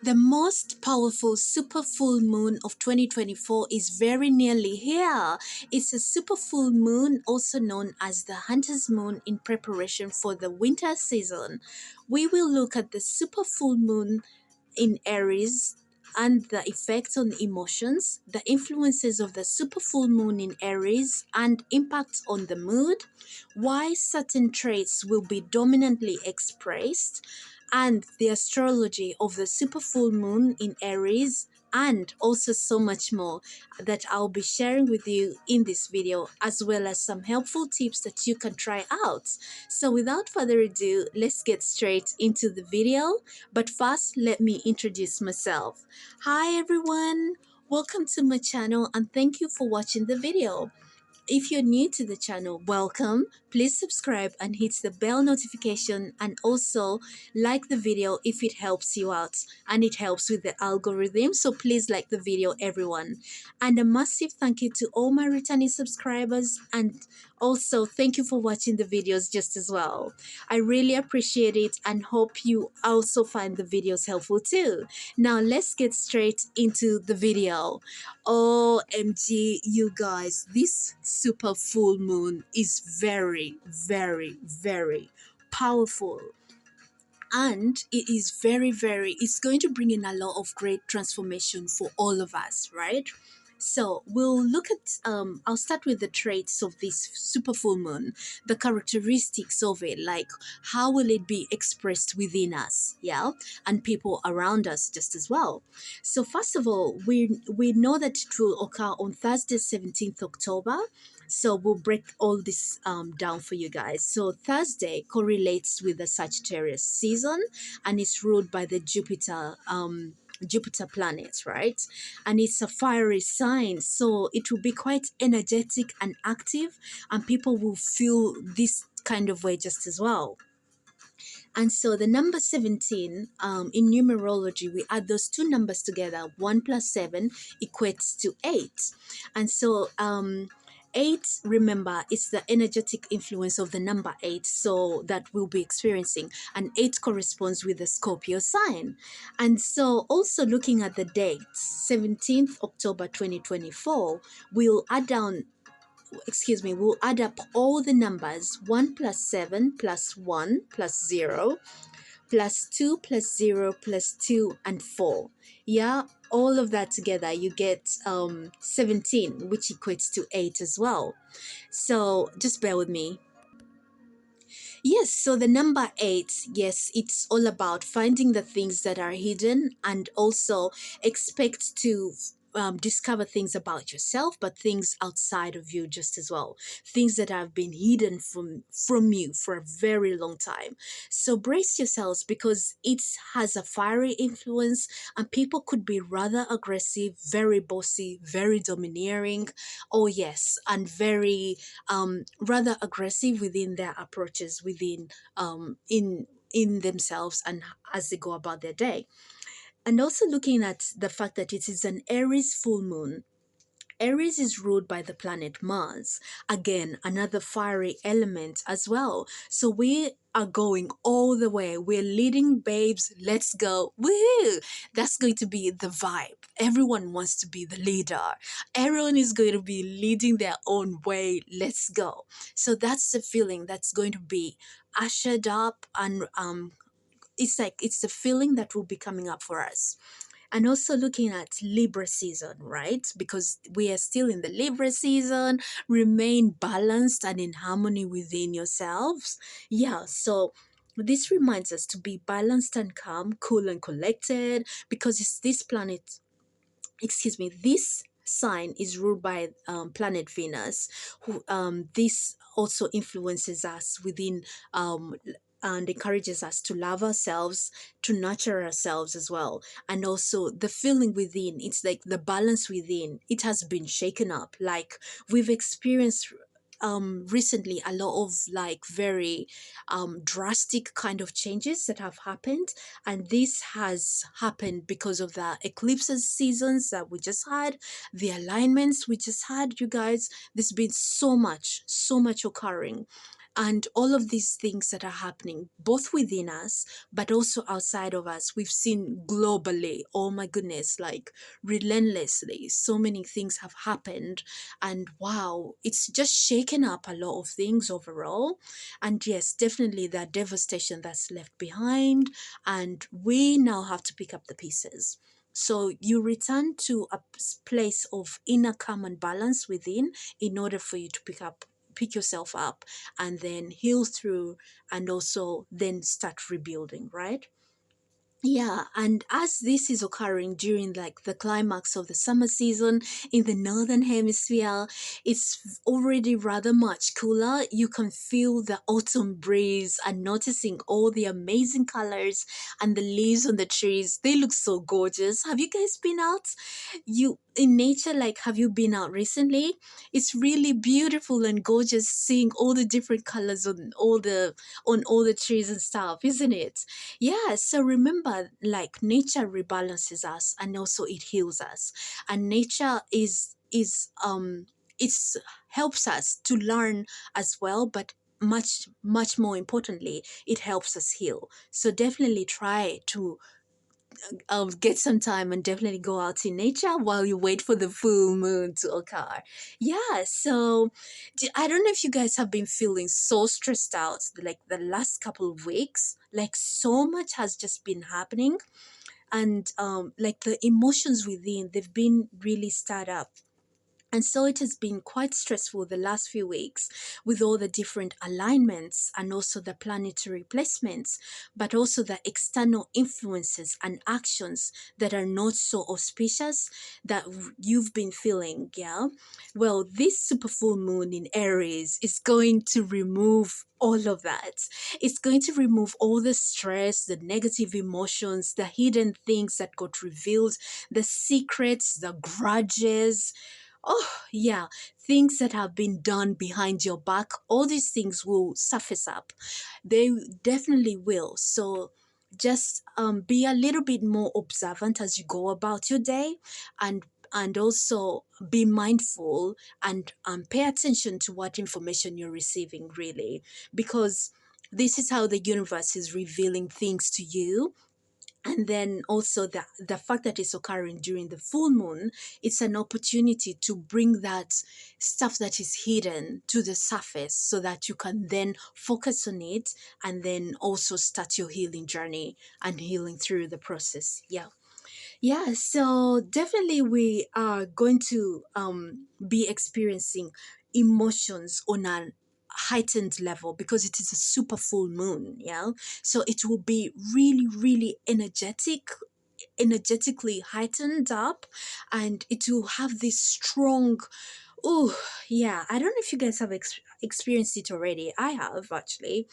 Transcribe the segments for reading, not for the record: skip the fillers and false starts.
The most powerful super full moon of 2024 is very nearly here. It's a super full moon, also known as the Hunter's Moon, in preparation for the winter season. We will look at the super full moon in Aries and the effects on emotions, the influences of the super full moon in Aries and impacts on the mood, why certain traits will be dominantly expressed, and the astrology of the super full moon in Aries, and also so much more that I'll be sharing with you in this video, as well as some helpful tips that you can try out. So without further ado, let's get straight into the video. But first, let me introduce myself. Hi everyone, welcome to my channel and thank you for watching the video. If you're new to the channel, welcome. Please subscribe and hit the bell notification, and also like the video if it helps you out and it helps with the algorithm. So please like the video, everyone. And a massive thank you to all my returning subscribers, and also thank you for watching the videos just as well. I really appreciate it and hope you also find the videos helpful too. Now let's get straight into the video. OMG, you guys, this super full moon is very, very, very powerful. And it is it's going to bring in a lot of great transformation for all of us, right? So we'll look at, I'll start with the traits of this super full moon, the characteristics of it, like how will it be expressed within us, yeah, and people around us just as well. So first of all, we know that it will occur on Thursday, 17th October. So we'll break all this down for you guys. So Thursday correlates with the Sagittarius season, and it's ruled by the Jupiter planet, right? And it's a fiery sign, so it will be quite energetic and active, and people will feel this kind of way just as well. And so the number 17, in numerology, we add those two numbers together. 1 plus 7 equates to 8. And so 8, remember, is the energetic influence of the number 8, so that we'll be experiencing. And 8 corresponds with the Scorpio sign. And so also looking at the date, 17th October 2024, we'll add up all the numbers: 1 plus 7 plus 1 plus 0 plus 2 plus 0 plus 2 and 4. Yeah, all of that together, you get 17, which equates to 8 as well. So just bear with me. Yes, so the number 8, yes, it's all about finding the things that are hidden, and also expect to discover things about yourself, but things outside of you just as well. Things that have been hidden from you for a very long time. So brace yourselves, because it has a fiery influence, and people could be rather aggressive, very bossy, very domineering. Oh yes, and very rather aggressive within their approaches within in themselves and as they go about their day. And also looking at the fact that it is an Aries full moon. Aries is ruled by the planet Mars. Again, another fiery element as well. So we are going all the way. We're leading, babes. Let's go. Woohoo! That's going to be the vibe. Everyone wants to be the leader. Everyone is going to be leading their own way. Let's go. So that's the feeling that's going to be ushered up, and it's the feeling that will be coming up for us. And also looking at Libra season, right? Because we are still in the Libra season. Remain balanced and in harmony within yourselves. Yeah, so this reminds us to be balanced and calm, cool and collected, because it's this planet, excuse me, this sign is ruled by planet Venus, who this also influences us within and encourages us to love ourselves, to nurture ourselves as well. And also the feeling within, it's like the balance within, it has been shaken up. Like we've experienced recently a lot of like very drastic kind of changes that have happened, and this has happened because of the eclipses seasons that we just had, the alignments we just had, you guys. There's been so much occurring. And all of these things that are happening both within us but also outside of us, we've seen globally, oh my goodness, like relentlessly so many things have happened. And wow, it's just shaken up a lot of things overall. And yes, definitely that devastation that's left behind, and we now have to pick up the pieces. So you return to a place of inner calm and balance within, in order for you to pick yourself up and then heal through, and also then start rebuilding, right? Yeah, and as this is occurring during like the climax of the summer season in the northern hemisphere, it's already rather much cooler. You can feel the autumn breeze and noticing all the amazing colors and the leaves on the trees. They look so gorgeous. Have you guys been out? You in nature, like, have you been out recently? It's really beautiful and gorgeous seeing all the different colors on all the trees and stuff, isn't it? Yeah, so remember, like, nature rebalances us and also it heals us. And nature is it's helps us to learn as well, but much more importantly, it helps us heal. So definitely try to get some time and definitely go out in nature while you wait for the full moon to occur. Yeah, so I don't know if you guys have been feeling so stressed out like the last couple of weeks. Like, so much has just been happening, and like the emotions within, they've been really stirred up. And so it has been quite stressful the last few weeks with all the different alignments and also the planetary placements, but also the external influences and actions that are not so auspicious that you've been feeling. Yeah. Well, this super full moon in Aries is going to remove all of that. It's going to remove all the stress, the negative emotions, the hidden things that got revealed, the secrets, the grudges. Oh, yeah, things that have been done behind your back, all these things will surface up. They definitely will. So just be a little bit more observant as you go about your day, and also be mindful and pay attention to what information you're receiving, really, because this is how the universe is revealing things to you. And then also the fact that it's occurring during the full moon, it's an opportunity to bring that stuff that is hidden to the surface so that you can then focus on it, and then also start your healing journey and healing through the process. Yeah. Yeah, so definitely we are going to be experiencing emotions on a heightened level because it is a super full moon. Yeah, so it will be really, really energetically heightened up, and it will have this strong. Oh, yeah, I don't know if you guys have experienced it already. I have, actually.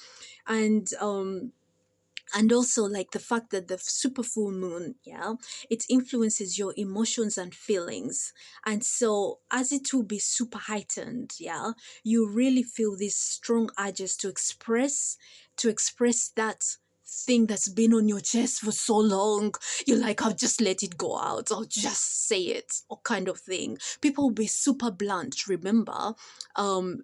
And also, like, the fact that the super full moon, yeah, it influences your emotions and feelings. And so as it will be super heightened, yeah, you really feel these strong urges to express that thing that's been on your chest for so long. You're like, I'll just let it go out, I'll just say it, or kind of thing. People will be super blunt. Remember,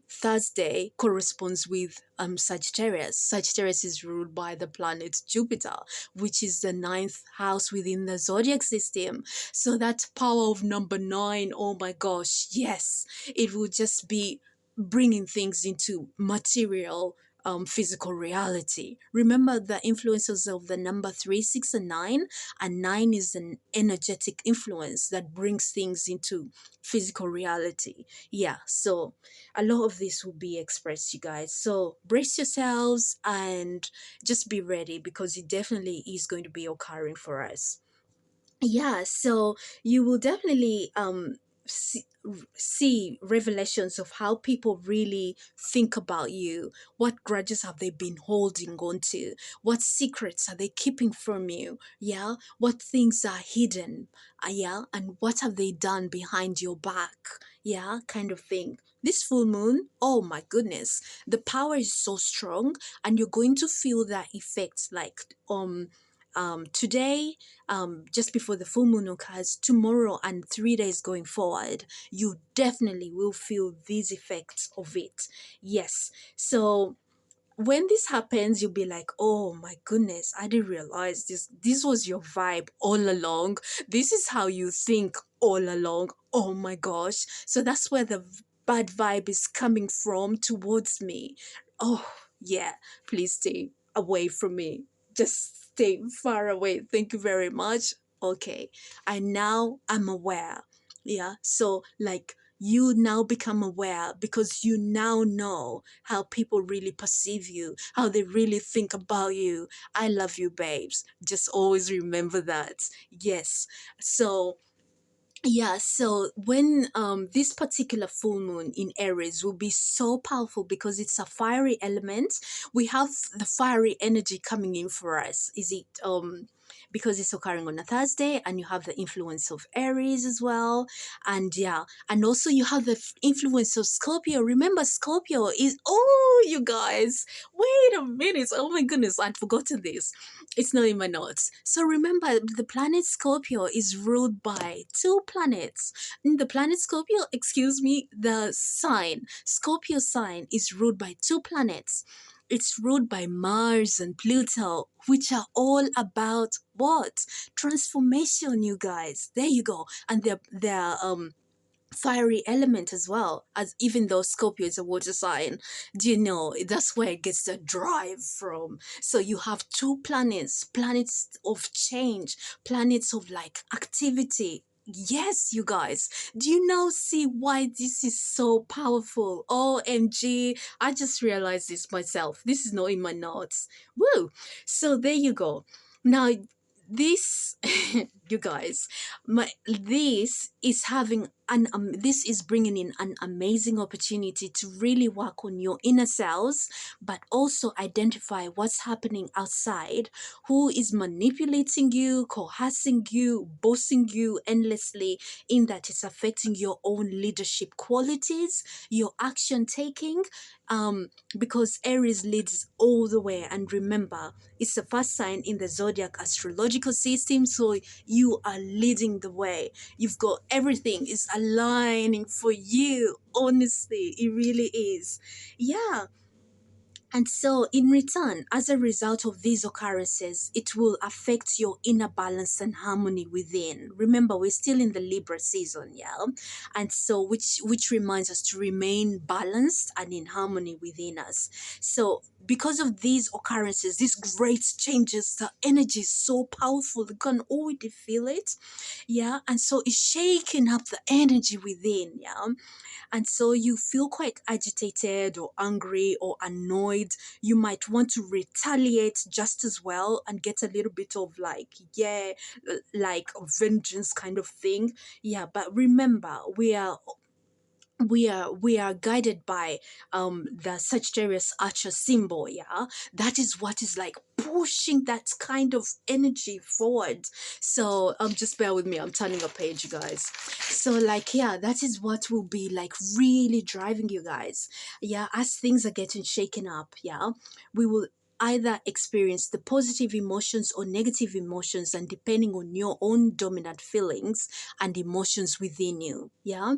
Thursday corresponds with Sagittarius. Sagittarius is ruled by the planet Jupiter, which is the ninth house within the zodiac system. So that power of number nine, oh my gosh, yes, it will just be bringing things into material, physical reality. Remember the influences of the number 3, 6, and 9, and 9 is an energetic influence that brings things into physical reality. Yeah, so a lot of this will be expressed, you guys. So brace yourselves and just be ready, because it definitely is going to be occurring for us. Yeah, so you will definitely see revelations of how people really think about you. What grudges have they been holding on to? What secrets are they keeping from you? Yeah, what things are hidden? Yeah, and what have they done behind your back? Yeah, kind of thing. This full moon, oh my goodness, the power is so strong, and you're going to feel that effect, like today, just before the full moon occurs, tomorrow, and 3 days going forward, you definitely will feel these effects of it. Yes. So when this happens, you'll be like, oh my goodness, I didn't realize this was your vibe all along. This is how you think all along. Oh my gosh. So that's where the bad vibe is coming from towards me. Oh yeah, please stay away from me. Just stay far away. Thank you very much. Okay, I'm aware. Yeah, so like you now become aware because you now know how people really perceive you, how they really think about you. I love you, babes. Just always remember that. Yes. So yeah, so when this particular full moon in Aries will be so powerful because it's a fiery element. We have the fiery energy coming in for us. Is it because it's occurring on a Thursday and you have the influence of Aries as well. And yeah, and also you have the influence of Scorpio. Remember Scorpio is, oh you guys, wait a minute. Oh my goodness, I'd forgotten this. It's not in my notes. So remember, the planet Scorpio is ruled by two planets. The planet Scorpio, excuse me, the sign, Scorpio sign is ruled by two planets. It's ruled by Mars and Pluto, which are all about what? Transformation, you guys. There you go. And they're fiery element as well, as even though Scorpio is a water sign. Do you know that's where it gets the drive from? So you have two planets, planets of change, planets of like activity. Yes, you guys, do you now see why this is so powerful? OMG, I just realized this myself. This is not in my notes. Woo. So there you go. Now this you guys, this is having this is bringing in an amazing opportunity to really work on your inner selves, but also identify what's happening outside, who is manipulating you, coercing you, bossing you endlessly, in that it's affecting your own leadership qualities, your action taking, because Aries leads all the way. And remember, it's the first sign in the zodiac astrological system, so you are leading the way. You've got everything is aligning for you. Honestly, it really is. Yeah. And so, in return, as a result of these occurrences, it will affect your inner balance and harmony within. Remember, we're still in the Libra season, yeah? And so, which reminds us to remain balanced and in harmony within us. So, because of these occurrences, these great changes, the energy is so powerful. You can already feel it, yeah? And so, it's shaking up the energy within, yeah? And so you feel quite agitated or angry or annoyed. You might want to retaliate just as well and get a little bit of like, yeah, like vengeance kind of thing. Yeah, but remember, we are guided by the Sagittarius Archer symbol. Yeah, that is what is like pushing that kind of energy forward. So just bear with me, I'm turning a page, you guys. So like, yeah, that is what will be like really driving you guys. Yeah, as things are getting shaken up, yeah, we will either experience the positive emotions or negative emotions, and depending on your own dominant feelings and emotions within you. Yeah,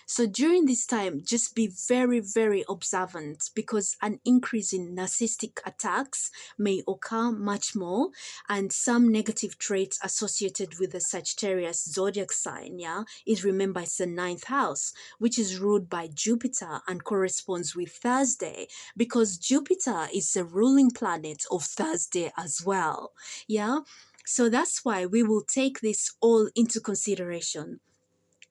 so during this time, just be very, very observant, because an increase in narcissistic attacks may occur much more, and some negative traits associated with the Sagittarius zodiac sign, yeah, is, remember, it's the ninth house, which is ruled by Jupiter and corresponds with Thursday, because Jupiter is the ruling planet of Thursday as well. Yeah. So that's why we will take this all into consideration.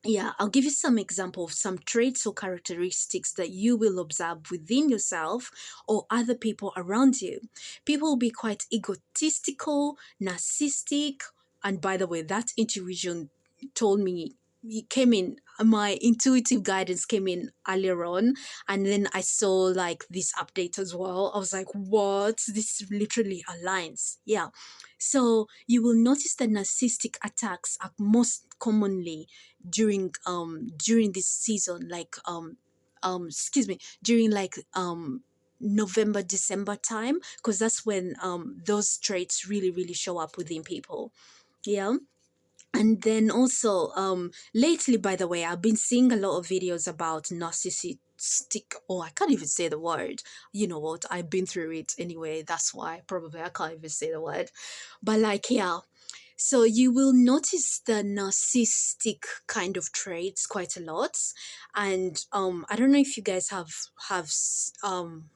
Yeah, I'll give you some example of some traits or characteristics that you will observe within yourself or other people around you. People will be quite egotistical, narcissistic, and by the way, that intuition told me, it came in, my intuitive guidance came in earlier on, and then I saw like this update as well. I was like, what? This literally aligns. Yeah. So you will notice that narcissistic attacks are most commonly during this season, like excuse me, during like November, December time, because that's when those traits really, really show up within people. Yeah. And then also lately, by the way, I've been seeing a lot of videos about narcissistic, or I can't even say the word. You know what? I've been through it anyway. That's why probably I can't even say the word. But like, yeah, so you will notice the narcissistic kind of traits quite a lot, and I don't know if you guys have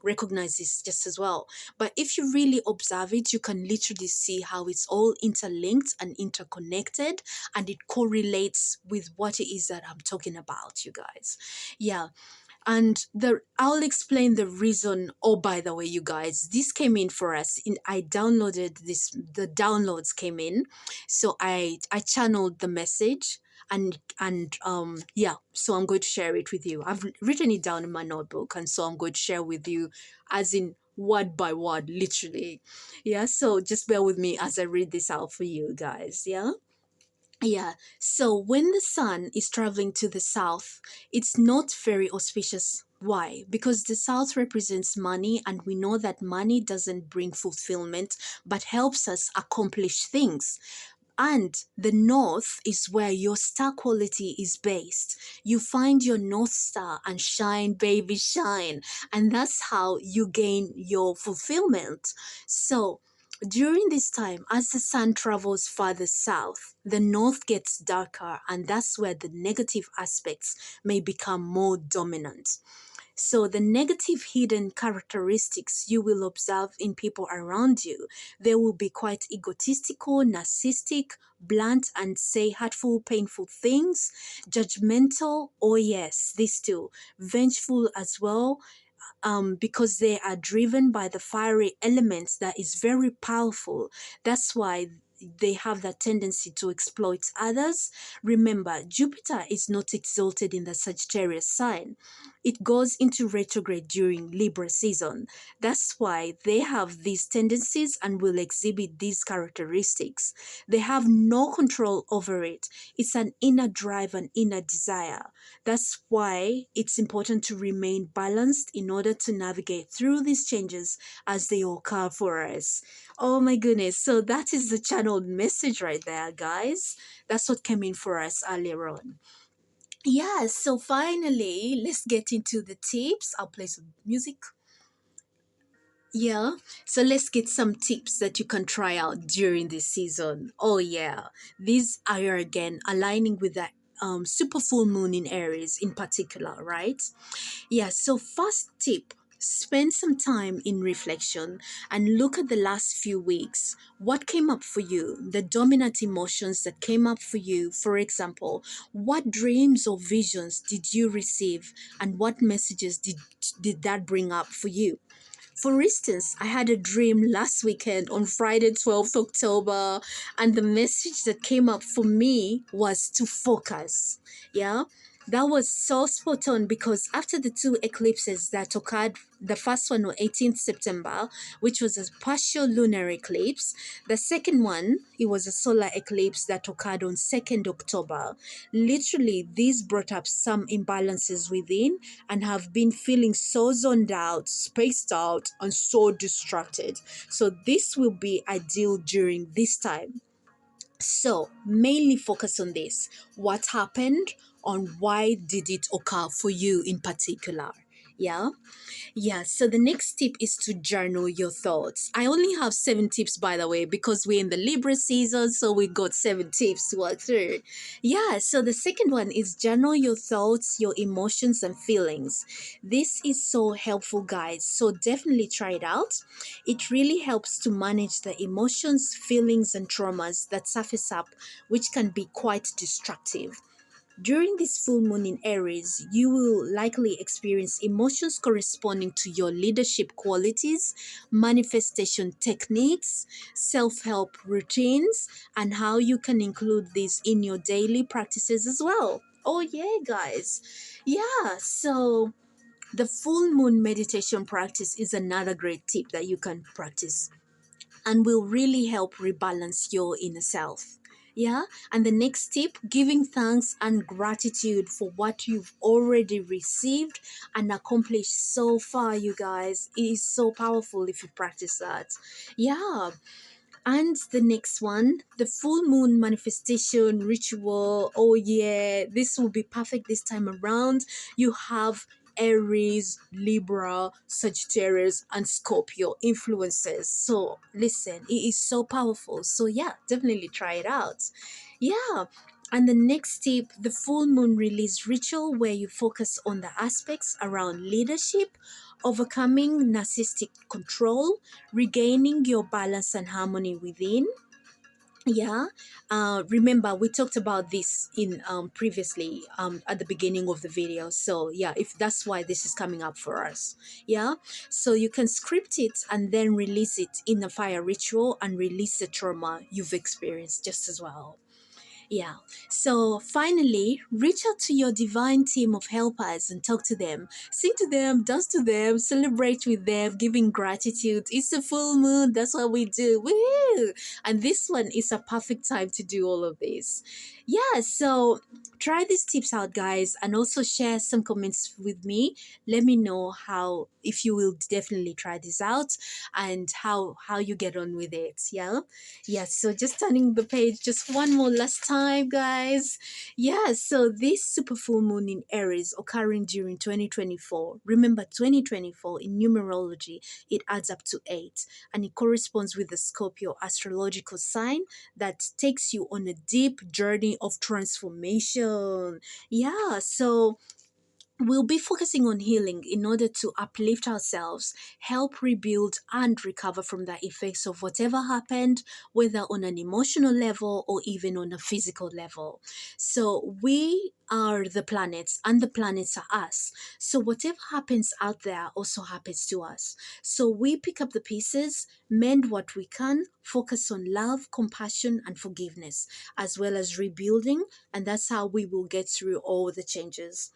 recognized this just as well. But if you really observe it, you can literally see how it's all interlinked and interconnected, and it correlates with what it is that I'm talking about, you guys. Yeah, and the I'll explain the reason. Oh, by the way, you guys, this came in for us. I downloaded this. The downloads came in, so I channeled the message, and yeah. So I'm going to share it with you. I've written it down in my notebook, and so I'm going to share with you, as in word by word, literally. Yeah. So just bear with me as I read this out for you guys. Yeah. Yeah, so when the sun is traveling to the south, it's not very auspicious. Why? Because the south represents money, and we know that money doesn't bring fulfillment but helps us accomplish things. And the north is where your star quality is based. You find your north star and shine, baby, shine. And that's how you gain your fulfillment. So, during this time, as the sun travels farther south, the north gets darker, and that's where the negative aspects may become more dominant. So, the negative hidden characteristics you will observe in people around you, they will be quite egotistical, narcissistic, blunt, and say hurtful, painful things, judgmental. Oh, yes, these two, vengeful as well, because they are driven by the fiery elements that is very powerful. That's why they have that tendency to exploit others. Remember, Jupiter is not exalted in the Sagittarius sign. It goes into retrograde during Libra season. That's why they have these tendencies and will exhibit these characteristics. They have no control over it. It's an inner drive and inner desire. That's why it's important to remain balanced in order to navigate through these changes as they occur for us. Oh my goodness. So that is the channeled message right there, guys. That's what came in for us earlier on. Yeah, so finally, let's get into the tips. I'll play some music. Yeah, so let's get some tips that you can try out during this season. Oh, yeah, these are again aligning with that super full moon in Aries in particular, right? Yeah, so first tip, spend some time in reflection and look at the last few weeks. What came up for you? The dominant emotions that came up for you. For example, what dreams or visions did you receive, and what messages did that bring up for you? For instance, I had a dream last weekend on Friday, 12th October, and the message that came up for me was to focus. Yeah, that was so spot on because after the two eclipses that occurred, the first one on 18th September, which was a partial lunar eclipse, the second one, it was a solar eclipse that occurred on 2nd October. Literally, these brought up some imbalances within and have been feeling so zoned out, spaced out, and so distracted. So, this will be ideal during this time. So, mainly focus on this. What happened? On why did it occur for you in particular? Yeah. Yeah, so the next tip is to journal your thoughts. I only have 7 tips, by the way, because we're in the Libra season, so we got 7 tips to work through. Yeah, so the second one is journal your thoughts, your emotions, and feelings. This is so helpful, guys. So definitely try it out. It really helps to manage the emotions, feelings, and traumas that surface up, which can be quite destructive. During this full moon in Aries, you will likely experience emotions corresponding to your leadership qualities, manifestation techniques, self help routines, and how you can include these in your daily practices as well. Oh, yeah, guys. Yeah, so the full moon meditation practice is another great tip that you can practice and will really help rebalance your inner self. Yeah, and the next tip, giving thanks and gratitude for what you've already received and accomplished so far, you guys. It is so powerful if you practice that. Yeah, and the next one, the full moon manifestation ritual. Oh, yeah, this will be perfect this time around. You have Aries, Libra, Sagittarius, and Scorpio influences. So listen, it is so powerful. So yeah, definitely try it out. Yeah. And the next tip, the full moon release ritual, where you focus on the aspects around leadership, overcoming narcissistic control, regaining your balance and harmony within. Yeah. Remember, we talked about this in previously at the beginning of the video. So yeah, if that's why this is coming up for us. Yeah. So you can script it and then release it in a fire ritual and release the trauma you've experienced just as well. Yeah. So finally, reach out to your divine team of helpers and talk to them. Sing to them, dance to them, celebrate with them, giving gratitude. It's a full moon. That's what we do. Woo! And this one is a perfect time to do all of this. Yeah. So try these tips out, guys, and also share some comments with me. Let me know how, if you will definitely try this out, and how you get on with it. Yeah. Yes, so just turning the page just one more last time, guys. Yeah, so this super full moon in Aries occurring during 2024. Remember, 2024 in numerology, it adds up to 8, and it corresponds with the Scorpio astrological sign that takes you on a deep journey of transformation. Yeah, so we'll be focusing on healing in order to uplift ourselves, help rebuild and recover from the effects of whatever happened, whether on an emotional level or even on a physical level. So we are the planets and the planets are us. So whatever happens out there also happens to us. So we pick up the pieces, mend what we can, focus on love, compassion, and forgiveness, as well as rebuilding, and that's how we will get through all the changes.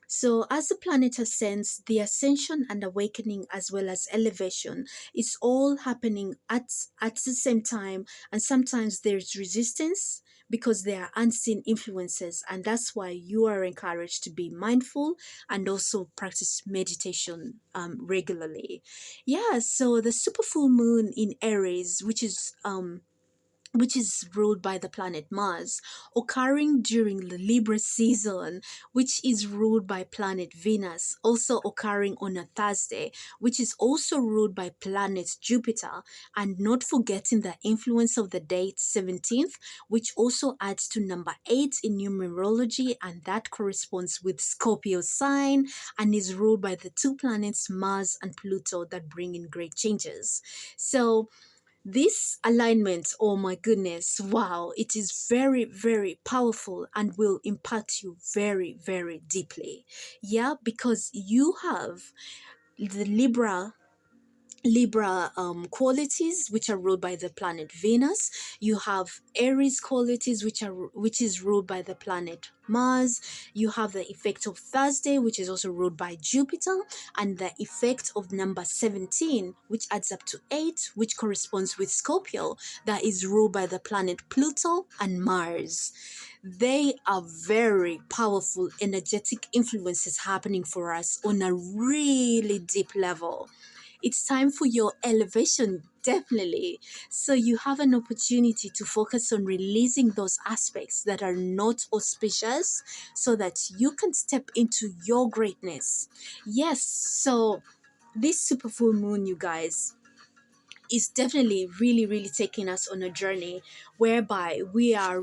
So, as the planet ascends, the ascension and awakening, as well as elevation, is all happening at the same time. And sometimes there's resistance because there are unseen influences. And that's why you are encouraged to be mindful and also practice meditation regularly. Yeah, so the super full moon in Aries, which is ruled by the planet Mars, occurring during the Libra season, which is ruled by planet Venus, also occurring on a Thursday, which is also ruled by planet Jupiter, and not forgetting the influence of the date 17th, which also adds to number 8 in numerology, and that corresponds with Scorpio sign and is ruled by the two planets Mars and Pluto that bring in great changes. So, this alignment, oh my goodness, wow, it is very, very powerful and will impact you very, very deeply. Yeah, because you have the Libra qualities, which are ruled by the planet Venus. You have Aries qualities, which is ruled by the planet Mars. You have the effect of Thursday, which is also ruled by Jupiter, and the effect of number 17, which adds up to 8, which corresponds with Scorpio, that is ruled by the planet Pluto and Mars. They are very powerful, energetic influences happening for us on a really deep level. It's time for your elevation, definitely. So you have an opportunity to focus on releasing those aspects that are not auspicious so that you can step into your greatness. Yes, so this super full moon, you guys, is definitely really, really taking us on a journey whereby we are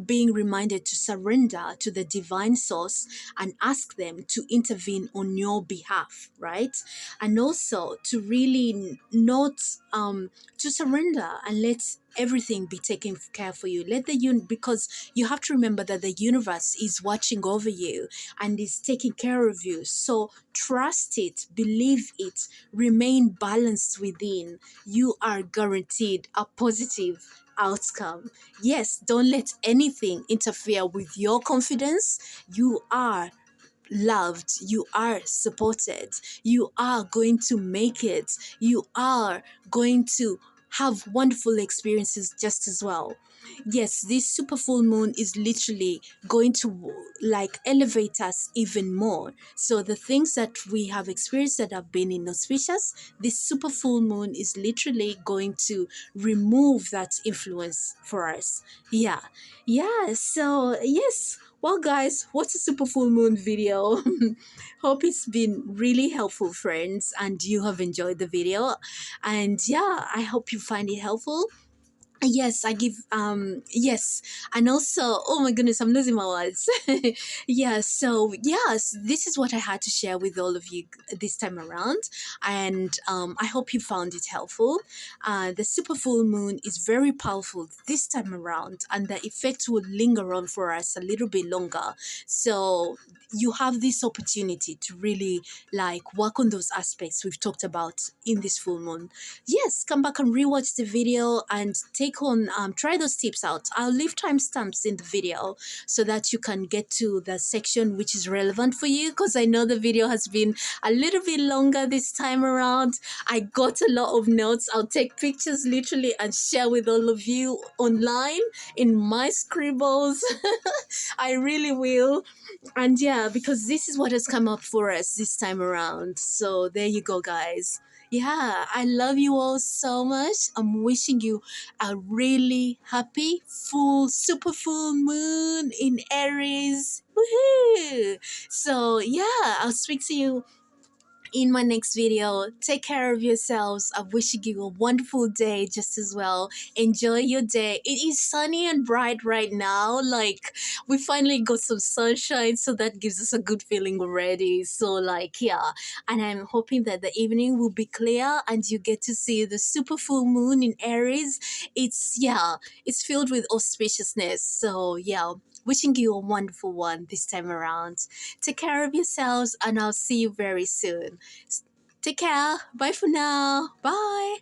being reminded to surrender to the divine source and ask them to intervene on your behalf, right? And also to really not to surrender and let everything be taken care for you. Let the because you have to remember that the universe is watching over you and is taking care of you. So trust it, believe it, remain balanced within. You are guaranteed a positive outcome. Yes, don't let anything interfere with your confidence. You are loved, you are supported, you are going to make it, you are going to have wonderful experiences just as well. Yes, this super full moon is literally going to like elevate us even more. So the things that we have experienced that have been inauspicious, this super full moon is literally going to remove that influence for us. Yeah. Yeah, so yes, Well, guys, what's a super full moon video? Hope it's been really helpful, friends, and you have enjoyed the video. And yeah, I hope you find it helpful. Yes, I give yes. And also, oh my goodness, I'm losing my words. Yeah, so yes, this is what I had to share with all of you this time around. And I hope you found it helpful. The super full moon is very powerful this time around, and the effect will linger on for us a little bit longer. So you have this opportunity to really like work on those aspects we've talked about in this full moon. Yes, come back and rewatch the video and take on try those tips out. I'll leave timestamps in the video so that you can get to the section which is relevant for you, because I know the video has been a little bit longer this time around. I got a lot of notes. I'll take pictures literally and share with all of you online in my scribbles. I really will. And yeah, because this is what has come up for us this time around. So there you go, guys. Yeah, I love you all so much. I'm wishing you a really happy, full, super full moon in Aries. Woohoo! So yeah, I'll speak to you in my next video. Take care of yourselves. I'm wishing you a wonderful day just as well. Enjoy your day. It is sunny and bright right now. Like, we finally got some sunshine, so that gives us a good feeling already. So, like, yeah. And I'm hoping that the evening will be clear and you get to see the super full moon in Aries. Yeah, it's filled with auspiciousness. So, yeah. Wishing you a wonderful one this time around. Take care of yourselves, and I'll see you very soon. Take care. Bye for now. Bye.